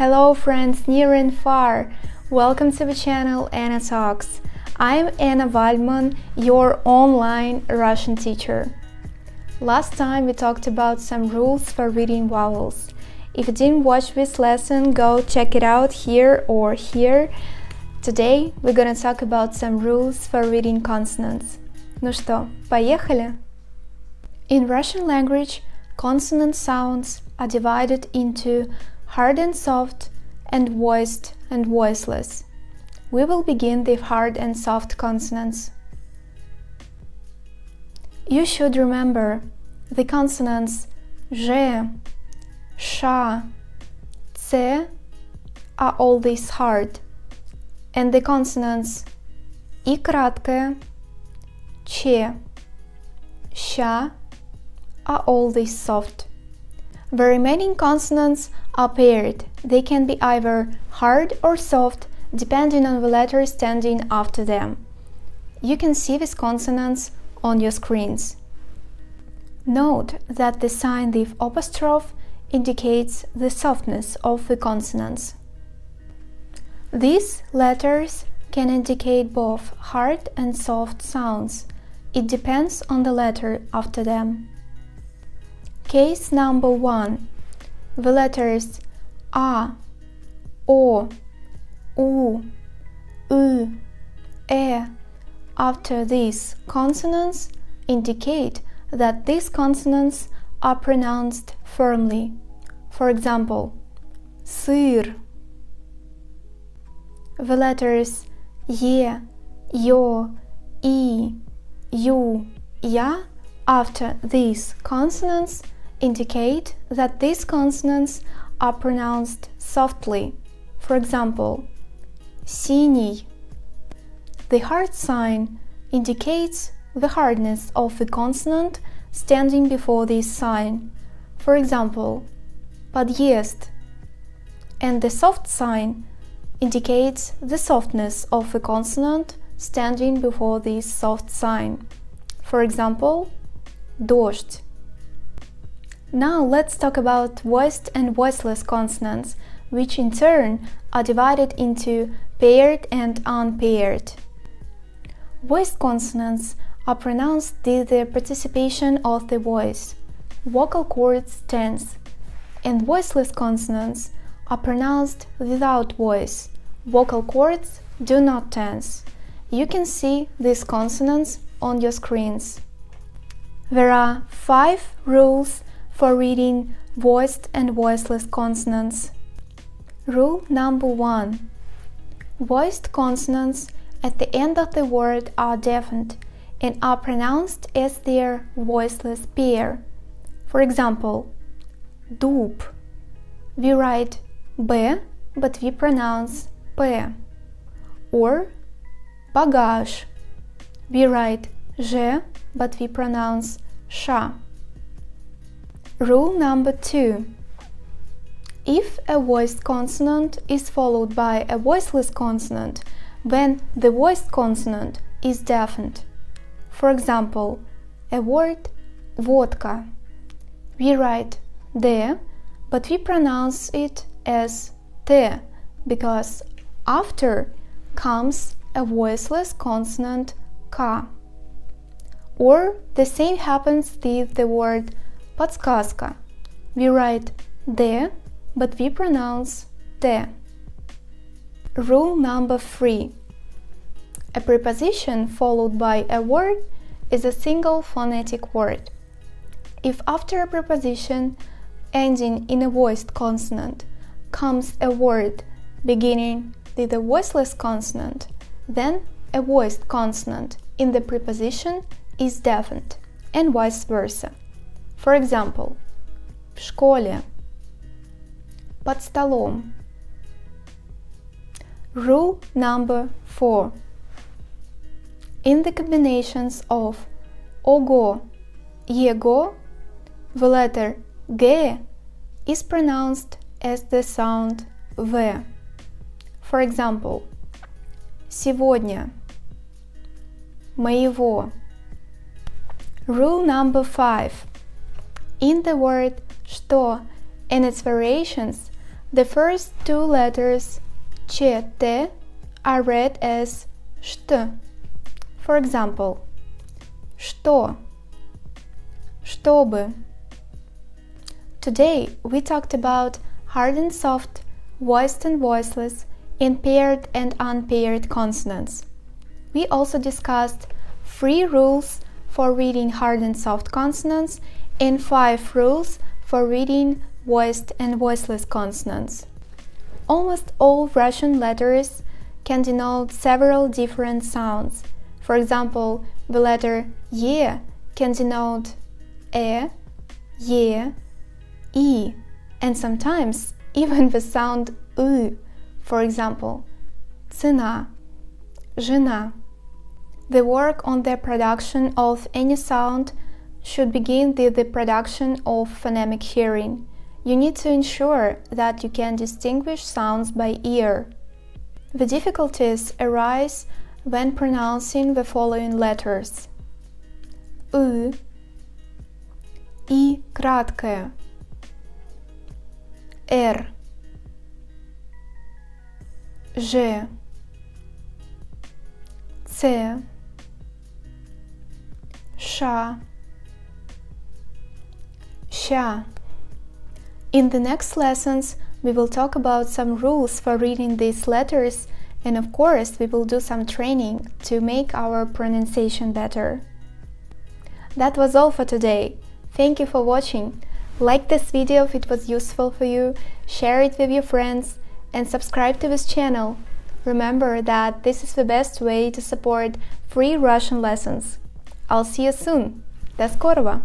Hello friends near and far! Welcome to the channel Anna Talks. I'm Anna Waldman, your online Russian teacher. Last time we talked about some rules for reading vowels. If you didn't watch this lesson, go check it out here or here. Today we're gonna talk about some rules for reading consonants. Ну что, поехали? In Russian language, consonant sounds are divided into hard and soft, and voiced and voiceless. We will begin with hard and soft consonants. You should remember the consonants Ж, Ш, Ц are always hard, and the consonants И краткая, Ч, Щ are always soft. The remaining consonants are paired. They can be either hard or soft, depending on the letter standing after them. You can see these consonants on your screens. Note that the sign with apostrophe indicates the softness of the consonants. These letters can indicate both hard and soft sounds. It depends on the letter after them. Case number 1. The letters A, O, U, U, E after these consonants indicate that these consonants are pronounced firmly. For example, сыр. The letters Е, Ё, И, Ю, Я after these consonants indicate that these consonants are pronounced softly. For example, синий. The hard sign indicates the hardness of the consonant standing before this sign. For example, подъезд. And the soft sign indicates the softness of the consonant standing before this soft sign. For example, дождь. Now let's talk about voiced and voiceless consonants, which in turn are divided into paired and unpaired. Voiced consonants are pronounced with the participation of the voice. Vocal cords tense. And voiceless consonants are pronounced without voice. Vocal cords do not tense. You can see these consonants on your screens. There are 5 rules for reading voiced and voiceless consonants. Rule number 1. Voiced consonants at the end of the word are deafened and are pronounced as their voiceless pair. For example, дуб. We write Б, but we pronounce П. Or багаж. We write Ж, but we pronounce Ш. Rule number 2. If a voiced consonant is followed by a voiceless consonant, then the voiced consonant is deafened. For example, a word водка. We write Д, but we pronounce it as Т, because after comes a voiceless consonant К. Or the same happens with the word подсказка. We write Д, but we pronounce Т. Rule number 3. A preposition followed by a word is a single phonetic word. If after a preposition ending in a voiced consonant comes a word beginning with a voiceless consonant, then a voiced consonant in the preposition is deafened, and vice versa. For example, в школе, под столом. Rule number 4. In the combinations of ого, его, the letter G is pronounced as the sound V. For example, сегодня, моего. Rule number 5. In the word что and its variations, The first two letters Ч, Т are read as ШТ. For example, что, чтобы. Today we talked about hard and soft, voiced and voiceless, impaired and unpaired consonants. We also discussed 3 rules for reading hard and soft consonants and 5 rules for reading voiced and voiceless consonants. Almost all Russian letters can denote several different sounds. For example, the letter E can denote E, Е, I, and sometimes even the sound U. For example, цена, жена. The work on the production of any sound should begin with the production of phonemic hearing. You need to ensure that you can distinguish sounds by ear. The difficulties arise when pronouncing the following letters: I краткое, Р, Ж, Ц, Ш, Щ. In the next lessons, we will talk about some rules for reading these letters, and of course, we will do some training to make our pronunciation better. That was all for today. Thank you for watching. Like this video if it was useful for you, share it with your friends, and subscribe to this channel. Remember that this is the best way to support free Russian lessons. I'll see you soon. До скорого!